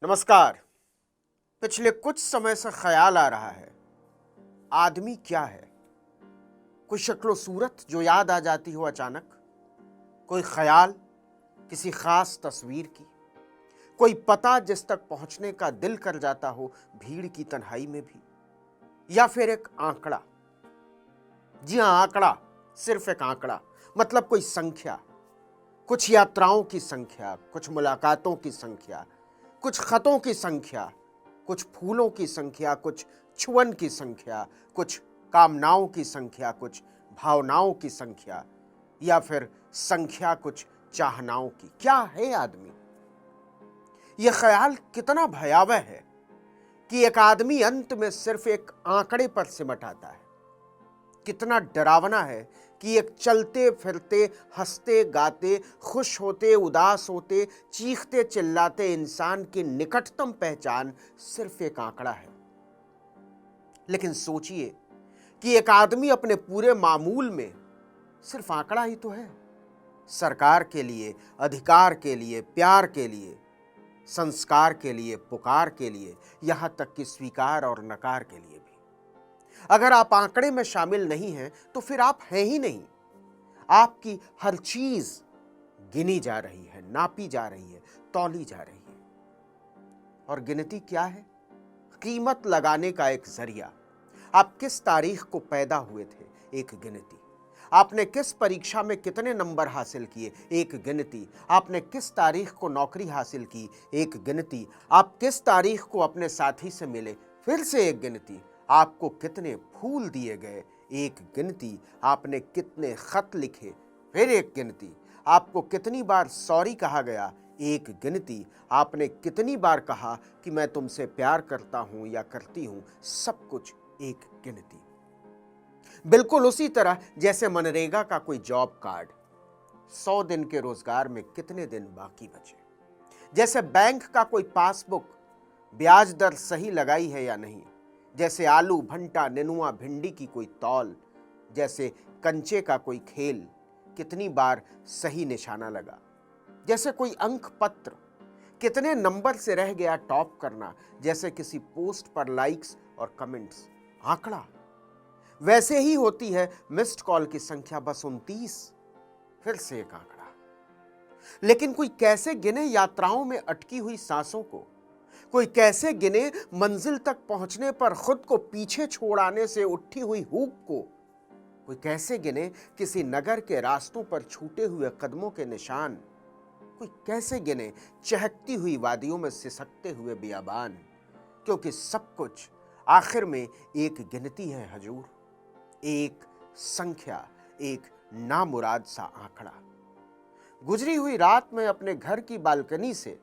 नमस्कार। पिछले कुछ समय से ख्याल आ रहा है, आदमी क्या है? कोई शक्लो सूरत जो याद आ जाती हो अचानक, कोई ख्याल किसी खास तस्वीर की, कोई पता जिस तक पहुंचने का दिल कर जाता हो भीड़ की तन्हाई में भी, या फिर एक आंकड़ा। जी हां, आंकड़ा, सिर्फ एक आंकड़ा, मतलब कोई संख्या, कुछ यात्राओं की संख्या, कुछ मुलाकातों की संख्या, कुछ खतों की संख्या, कुछ फूलों की संख्या, कुछ छुअन की संख्या, कुछ कामनाओं की संख्या, कुछ भावनाओं की संख्या, या फिर संख्या कुछ चाहनाओं की। क्या है आदमी? यह ख्याल कितना भयावह है कि एक आदमी अंत में सिर्फ एक आंकड़े पर सिमट आता है। कितना डरावना है कि एक चलते फिरते, हंसते गाते, खुश होते, उदास होते, चीखते चिल्लाते इंसान की निकटतम पहचान सिर्फ एक आंकड़ा है। लेकिन सोचिए कि एक आदमी अपने पूरे मामूल में सिर्फ आंकड़ा ही तो है। सरकार के लिए, अधिकार के लिए, प्यार के लिए, संस्कार के लिए, पुकार के लिए, यहां तक कि स्वीकार और नकार के लिए भी। अगर आप आंकड़े में शामिल नहीं हैं तो फिर आप हैं ही नहीं। आपकी हर चीज गिनी जा रही है, नापी जा रही है, तौली जा रही है। और गिनती क्या है? कीमत लगाने का एक जरिया। आप किस तारीख को पैदा हुए थे? एक गिनती। आपने किस परीक्षा में कितने नंबर हासिल किए? एक गिनती। आपने किस तारीख को नौकरी हासिल की? एक गिनती। आप किस तारीख को अपने साथी से मिले? फिर से एक गिनती। आपको कितने फूल दिए गए? एक गिनती। आपने कितने खत लिखे? फिर एक गिनती। आपको कितनी बार सॉरी कहा गया? एक गिनती। आपने कितनी बार कहा कि मैं तुमसे प्यार करता हूं या करती हूं? सब कुछ एक गिनती। बिल्कुल उसी तरह जैसे मनरेगा का कोई जॉब कार्ड, 100 दिन के रोजगार में कितने दिन बाकी बचे। जैसे बैंक का कोई पासबुक, ब्याज दर सही लगाई है या नहीं। जैसे आलू, भंटा, नेनुआ, भिंडी की कोई तौल। जैसे कंचे का कोई खेल, कितनी बार सही निशाना लगा। जैसे कोई अंक पत्र, कितने नंबर से रह गया टॉप करना। जैसे किसी पोस्ट पर लाइक्स और कमेंट्स। आंकड़ा। वैसे ही होती है मिस्ड कॉल की संख्या, बस 29। फिर से एक आंकड़ा। लेकिन कोई कैसे गिने यात्राओं में अटकी हुई सांसों को? कोई कैसे गिने मंजिल तक पहुंचने पर खुद को पीछे छोड़ आने से उठी हुई हुक को? कोई कैसे गिने किसी नगर के रास्तों पर छूटे हुए कदमों के निशान? कोई कैसे गिने चहकती हुई वादियों में सिसकते हुए बियाबान? क्योंकि सब कुछ आखिर में एक गिनती है हजूर, एक संख्या, एक नामुराद सा आंकड़ा। गुजरी हुई रात में अपने घर की बालकनी से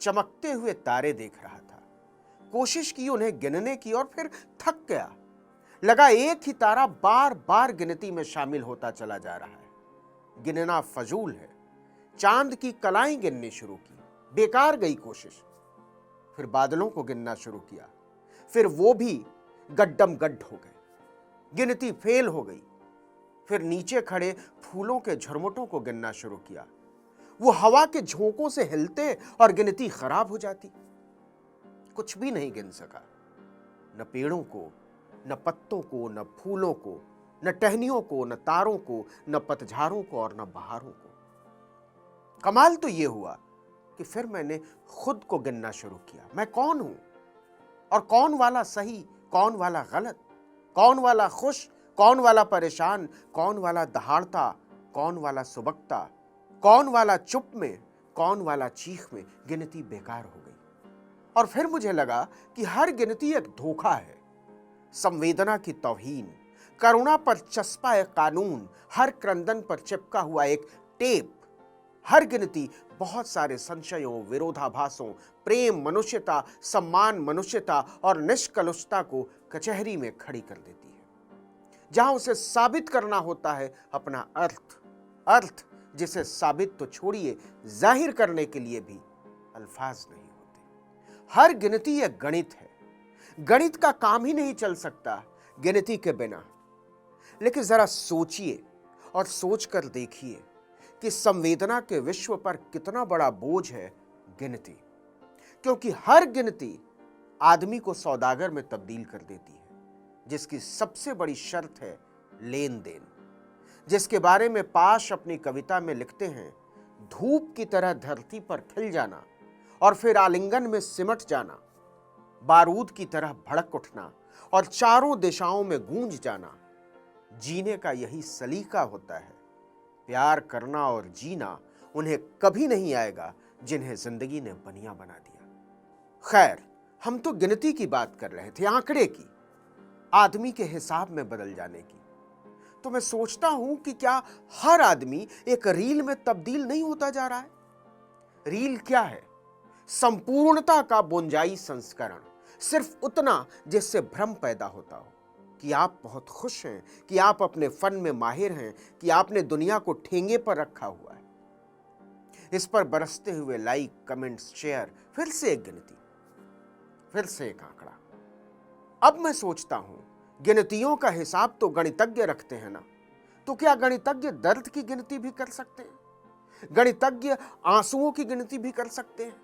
चमकते हुए तारे देख रहा था। कोशिश की उन्हें गिनने की और फिर थक गया। लगा एक ही तारा बार बार गिनती में शामिल होता चला जा रहा है। गिनना फजूल है। चांद की कलाएं गिननी शुरू की, बेकार गई कोशिश। फिर बादलों को गिनना शुरू किया, फिर वो भी गड्डम गड्ढ हो गए। गिनती फेल हो गई। फिर नीचे खड़े फूलों के झुरमुटों को गिनना शुरू किया। वो हवा के झोंकों से हिलते और गिनती खराब हो जाती। कुछ भी नहीं गिन सका। न पेड़ों को, न पत्तों को, न फूलों को, न टहनियों को, न तारों को, न पतझारों को और न बहारों को। कमाल तो यह हुआ कि फिर मैंने खुद को गिनना शुरू किया। मैं कौन हूं? और कौन वाला सही, कौन वाला गलत, कौन वाला खुश, कौन वाला परेशान, कौन वाला दहाड़ता, कौन वाला सुबकता, कौन वाला चुप में, कौन वाला चीख में। गिनती बेकार हो गई। और फिर मुझे लगा कि हर गिनती एक धोखा है, संवेदना की तौहीन, करुणा पर चस्पा एक कानून, हर क्रंदन पर चिपका हुआ एक टेप। हर गिनती बहुत सारे संशयों, विरोधाभासों, प्रेम, मनुष्यता, सम्मान, मनुष्यता और निष्कलुषता को कचहरी में खड़ी कर देती है, जहां उसे साबित करना होता है अपना अर्थ जिसे साबित तो छोड़िए, जाहिर करने के लिए भी अल्फाज नहीं होते। हर गिनती एक गणित है। गणित का काम ही नहीं चल सकता गिनती के बिना। लेकिन जरा सोचिए और सोचकर देखिए कि संवेदना के विश्व पर कितना बड़ा बोझ है गिनती। क्योंकि हर गिनती आदमी को सौदागर में तब्दील कर देती है, जिसकी सबसे बड़ी शर्त है लेन देन। जिसके बारे में पाश अपनी कविता में लिखते हैं, धूप की तरह धरती पर खिल जाना और फिर आलिंगन में सिमट जाना, बारूद की तरह भड़क उठना और चारों दिशाओं में गूंज जाना। जीने का यही सलीका होता है। प्यार करना और जीना उन्हें कभी नहीं आएगा जिन्हें जिंदगी ने बनिया बना दिया। खैर, हम तो गिनती की बात कर रहे थे, आंकड़े की, आदमी के हिसाब में बदल जाने की। तो मैं सोचता हूं कि क्या हर आदमी एक रील में तब्दील नहीं होता जा रहा है? रील क्या है? संपूर्णता का बोंजाई संस्करण, सिर्फ उतना जिससे भ्रम पैदा होता हो कि आप बहुत खुश हैं, कि आप अपने फन में माहिर हैं, कि आपने दुनिया को ठेंगे पर रखा हुआ है। इस पर बरसते हुए लाइक, कमेंट्स, शेयर, फिर से एक गिनती, फिर से एक आंकड़ा। अब मैं सोचता हूं, गिनतियों का हिसाब तो गणितज्ञ रखते हैं ना, तो क्या गणितज्ञ दर्द की गिनती भी कर सकते हैं? गणितज्ञ आंसुओं की गिनती भी कर सकते हैं?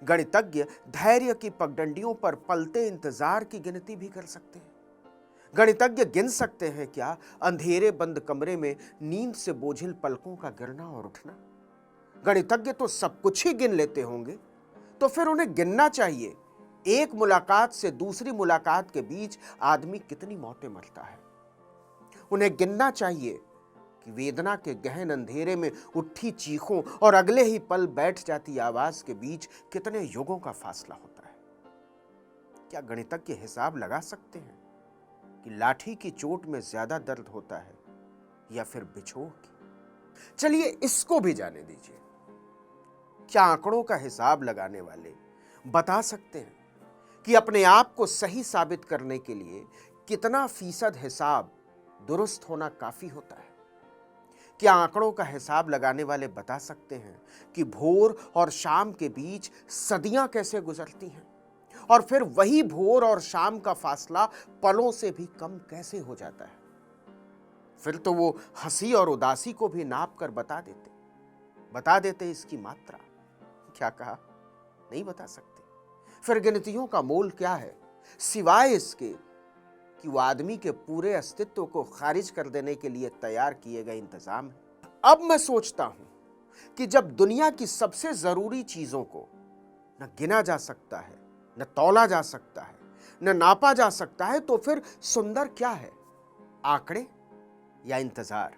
गणितज्ञ धैर्य की पगडंडियों पर पलते इंतजार की गिनती भी कर सकते हैं? गणितज्ञ गिन सकते हैं क्या अंधेरे बंद कमरे में नींद से बोझिल पलकों का गिरना और उठना? गणितज्ञ तो सब कुछ ही गिन लेते होंगे, तो फिर उन्हें गिनना चाहिए एक मुलाकात से दूसरी मुलाकात के बीच आदमी कितनी मौतें मरता है। उन्हें गिनना चाहिए कि वेदना के गहन अंधेरे में उठी चीखों और अगले ही पल बैठ जाती आवाज के बीच कितने युगों का फासला होता है। क्या गणितज्ञ हिसाब लगा सकते हैं कि लाठी की चोट में ज्यादा दर्द होता है या फिर बिछोह की? चलिए इसको भी जाने दीजिए। क्या आंकड़ों का हिसाब लगाने वाले बता सकते हैं कि अपने आप को सही साबित करने के लिए कितना फीसद हिसाब दुरुस्त होना काफी होता है? क्या आंकड़ों का हिसाब लगाने वाले बता सकते हैं कि भोर और शाम के बीच सदियां कैसे गुजरती हैं और फिर वही भोर और शाम का फासला पलों से भी कम कैसे हो जाता है? फिर तो वो हंसी और उदासी को भी नाप कर बता देते इसकी मात्रा। क्या कहा? नहीं बता सकते। फिर गिनतियों का मोल क्या है सिवाय इसके कि वो आदमी के पूरे अस्तित्व को खारिज कर देने के लिए तैयार किए गए इंतजाम है। अब मैं सोचता हूं कि जब दुनिया की सबसे जरूरी चीजों को न गिना जा सकता है, न तौला जा सकता है, न नापा जा सकता है, तो फिर सुंदर क्या है? आंकड़े या इंतजार?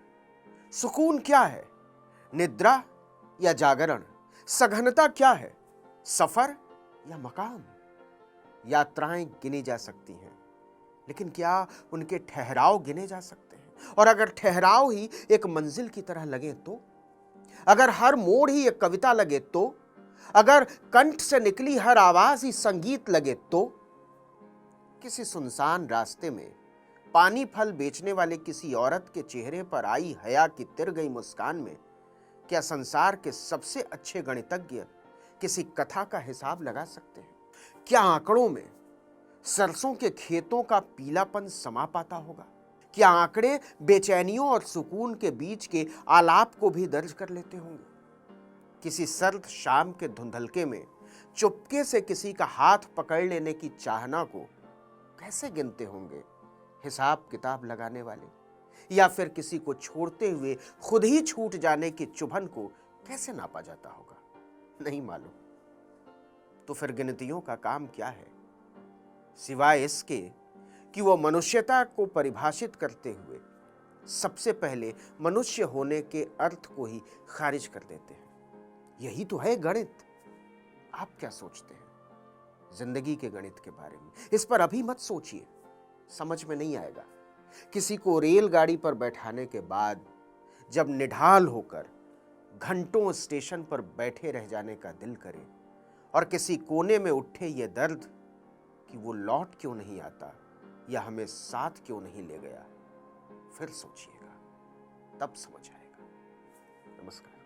सुकून क्या है? निद्रा या जागरण? सघनता क्या है? सफर या मकाम? यात्राएं गिनी जा सकती हैं, लेकिन क्या उनके ठहराव गिने जा सकते हैं? और अगर ठहराव ही एक मंजिल की तरह लगे तो? अगर हर मोड़ ही एक कविता लगे तो? अगर कंठ से निकली हर आवाज ही संगीत लगे तो? किसी सुनसान रास्ते में पानी फल बेचने वाले किसी औरत के चेहरे पर आई हया की तिर गई मुस्कान में क्या संसार के सबसे अच्छे गणितज्ञ किसी कथा का हिसाब लगा सकते हैं? क्या आंकड़ों में सरसों के खेतों का पीलापन समा पाता होगा? क्या आंकड़े बेचैनियों और सुकून के बीच के आलाप को भी दर्ज कर लेते होंगे? किसी सर्द शाम के धुंधलके में चुपके से किसी का हाथ पकड़ लेने की चाहना को कैसे गिनते होंगे हिसाब किताब लगाने वाले? या फिर किसी को छोड़ते हुए खुद ही छूट जाने की चुभन को कैसे नापा जाता होगा? नहीं मालूम। तो फिर गिनतियों का काम क्या है सिवाय इसके कि वो मनुष्यता को परिभाषित करते हुए सबसे पहले मनुष्य होने के अर्थ को ही खारिज कर देते हैं? यही तो है गणित। आप क्या सोचते हैं जिंदगी के गणित के बारे में? इस पर अभी मत सोचिए, समझ में नहीं आएगा। किसी को रेलगाड़ी पर बैठाने के बाद जब निढाल होकर घंटों स्टेशन पर बैठे रह जाने का दिल करे और किसी कोने में उठे ये दर्द कि वो लौट क्यों नहीं आता या हमें साथ क्यों नहीं ले गया, फिर सोचिएगा, तब समझ आएगा। नमस्कार।